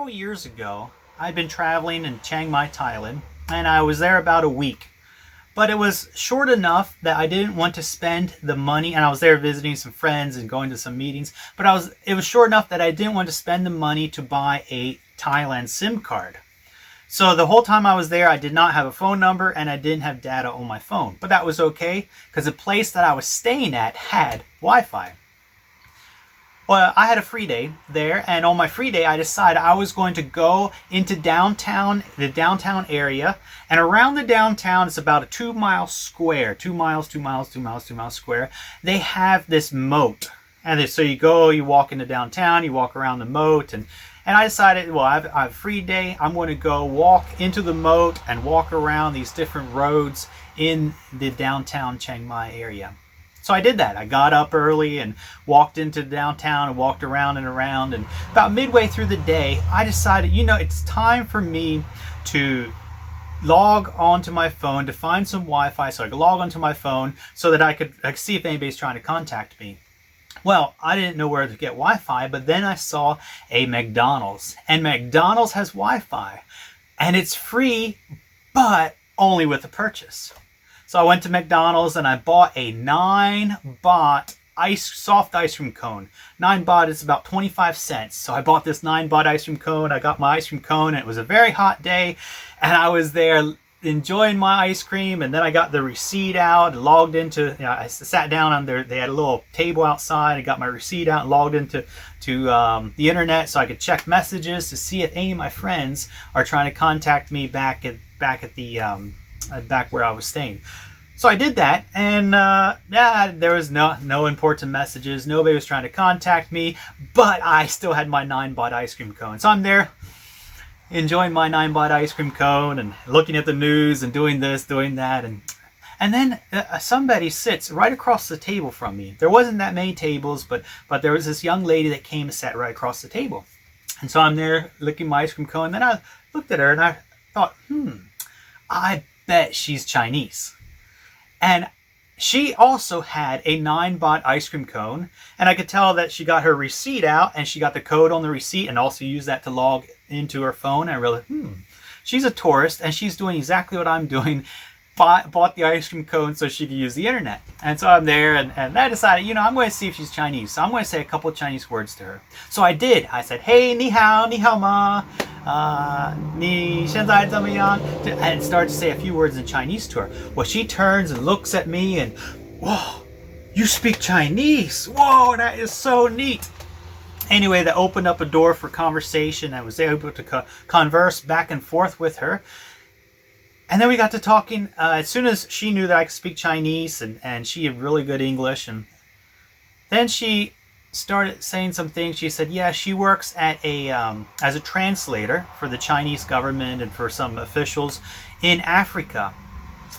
several years ago, I'd been traveling in Chiang Mai, Thailand, and I was there about a week. But it was short enough that I didn't want to spend the money, and I was there visiting some friends and going to some meetings, but it was short enough that I didn't want to spend the money to buy a Thailand SIM card. So the whole time I was there, I did not have a phone number and I didn't have data on my phone. But that was okay because the place that I was staying at had Wi-Fi. Well, I had a free day there, and on my free day, I decided I was going to go into downtown, the downtown area, and around the downtown, it's about a 2-mile square, 2 miles, 2 miles, 2 miles, 2 miles square. They have this moat, and so you walk into downtown, you walk around the moat, and I decided, well, I have a free day. I'm going to go walk into the moat and walk around these different roads in the downtown Chiang Mai area. So I did that. I got up early and walked into downtown and walked around and around. And about midway through the day, I decided, it's time for me to log onto my phone to find some Wi-Fi so I could log onto my phone so that I could see if anybody's trying to contact me. Well, I didn't know where to get Wi-Fi, but then I saw a McDonald's, and McDonald's has Wi-Fi, and it's free, but only with a purchase. So I went to McDonald's and I bought a 9 baht soft ice cream cone. 9 baht is about 25 cents. So I bought this 9 baht ice cream cone. I got my ice cream cone, and it was a very hot day, and I was there enjoying my ice cream, and then I got the receipt out and logged into, I sat down on there. They had a little table outside. I got my receipt out and logged into the internet so I could check messages to see if any of my friends are trying to contact me back where I was staying. So I did that, and there was no important messages. Nobody was trying to contact me, but I still had my 9 baht ice cream cone. So I'm there enjoying my 9 baht ice cream cone and looking at the news and doing this, doing that, and then somebody sits right across the table from me. There wasn't that many tables, but there was this young lady that came and sat right across the table. And so I'm there licking my ice cream cone, and then I looked at her and I thought, I bet she's Chinese. And she also had a 9 baht ice cream cone, and I could tell that she got her receipt out and she got the code on the receipt and also used that to log into her phone. And I realized, she's a tourist and she's doing exactly what I'm doing. Bought the ice cream cone so she could use the internet. And so I'm there, and I decided, I'm going to see if she's Chinese. So I'm going to say a couple of Chinese words to her. So I did. I said, hey, ni hao ma, ni xianzai zhenmiyang, and started to say a few words in Chinese to her. Well, she turns and looks at me and, whoa, you speak Chinese. Whoa, that is so neat. Anyway, that opened up a door for conversation. I was able to converse back and forth with her. And then we got to talking. As soon as she knew that I could speak Chinese, and she had really good English, and then she started saying some things. She said, yeah, she works at as a translator for the Chinese government and for some officials in Africa.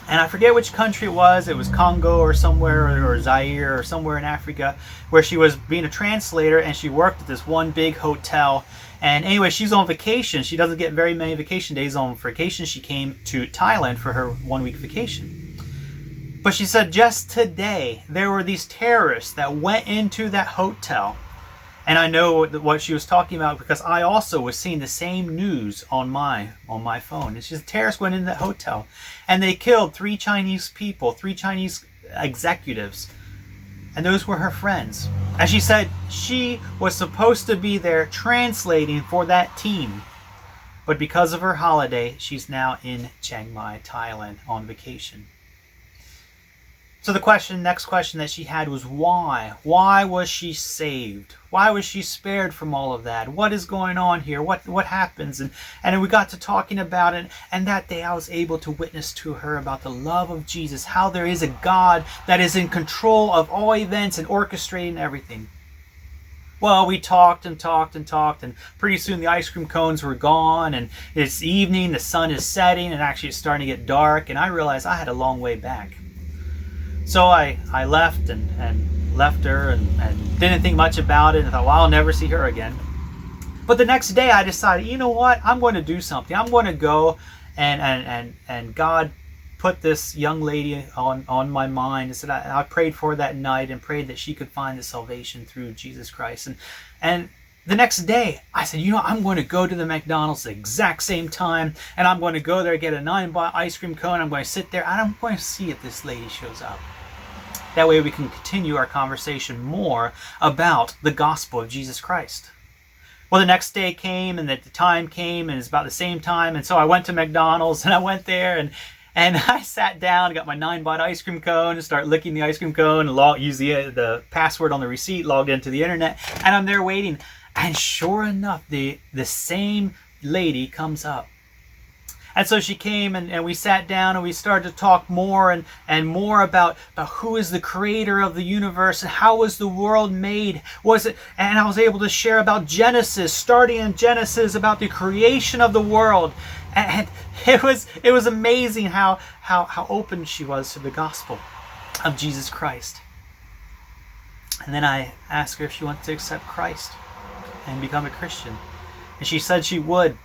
And I forget which country it was. It was Congo or somewhere, or Zaire or somewhere in Africa, where she was being a translator, and she worked at this one big hotel. And anyway, she's on vacation. She doesn't get very many vacation days on vacation. She came to Thailand for her 1-week vacation. But she said just today, there were these terrorists that went into that hotel. And I know what she was talking about because I also was seeing the same news on my phone. And she said terrorists went into that hotel and they killed 3 Chinese people, 3 Chinese executives. And those were her friends. And she said she was supposed to be there translating for that team. But because of her holiday, she's now in Chiang Mai, Thailand on vacation. So the next question that she had was why? Why was she saved? Why was she spared from all of that? What is going on here? What happens? And we got to talking about it. And that day I was able to witness to her about the love of Jesus, how there is a God that is in control of all events and orchestrating everything. Well, we talked and talked and talked, and pretty soon the ice cream cones were gone, and it's evening, the sun is setting, and actually it's starting to get dark, and I realized I had a long way back. So I left and left her and didn't think much about it, and thought, well, I'll never see her again. But the next day I decided, you know what, I'm going to do something. I'm going to go, and God put this young lady on my mind. And said I prayed for her that night and prayed that she could find the salvation through Jesus Christ. And the next day, I said, I'm going to go to the McDonald's the exact same time, and I'm going to go there, get a 9-baht ice cream cone. I'm going to sit there, and I'm going to see if this lady shows up. That way we can continue our conversation more about the gospel of Jesus Christ. Well, the next day came, and the time came, and it's about the same time, and so I went to McDonald's, and I went there, and I sat down, got my 9-baht ice cream cone, and started licking the ice cream cone, and used the password on the receipt, logged into the internet, and I'm there waiting. And sure enough, the same lady comes up. And so she came, and we sat down, and we started to talk more and more about who is the creator of the universe, and how was the world made. And I was able to share about Genesis, starting in Genesis, about the creation of the world. And it was amazing how open she was to the gospel of Jesus Christ. And then I asked her if she wanted to accept Christ and become a Christian. And she said she would.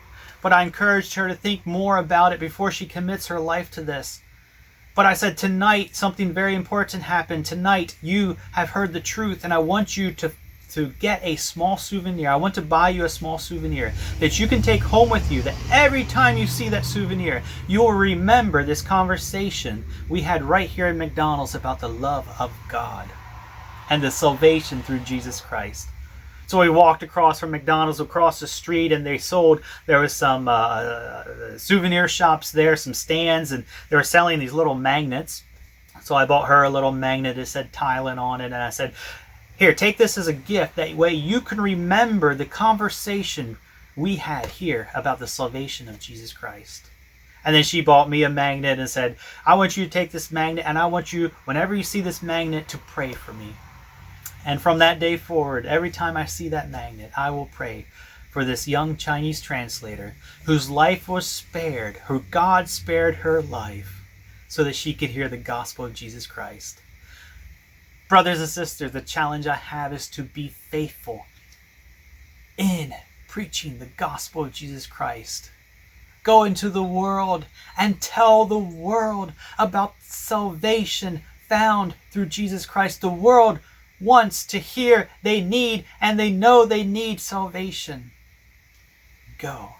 But I encouraged her to think more about it before she commits her life to this. But I said, tonight something very important happened. Tonight you have heard the truth, and I want you to get a small souvenir. I want to buy you a small souvenir that you can take home with you, that every time you see that souvenir, you will remember this conversation we had right here at McDonald's about the love of God and the salvation through Jesus Christ. So we walked across from McDonald's, across the street, and there was some souvenir shops there, some stands, and they were selling these little magnets. So I bought her a little magnet that said Thailand on it, and I said, here, take this as a gift. That way you can remember the conversation we had here about the salvation of Jesus Christ. And then she bought me a magnet and said, I want you to take this magnet, and I want you, whenever you see this magnet, to pray for me. And from that day forward, every time I see that magnet, I will pray for this young Chinese translator whose life was spared, who God spared her life so that she could hear the gospel of Jesus Christ. Brothers and sisters, the challenge I have is to be faithful in preaching the gospel of Jesus Christ. Go into the world and tell the world about salvation found through Jesus Christ. The world wants to hear they need, and they know they need salvation. Go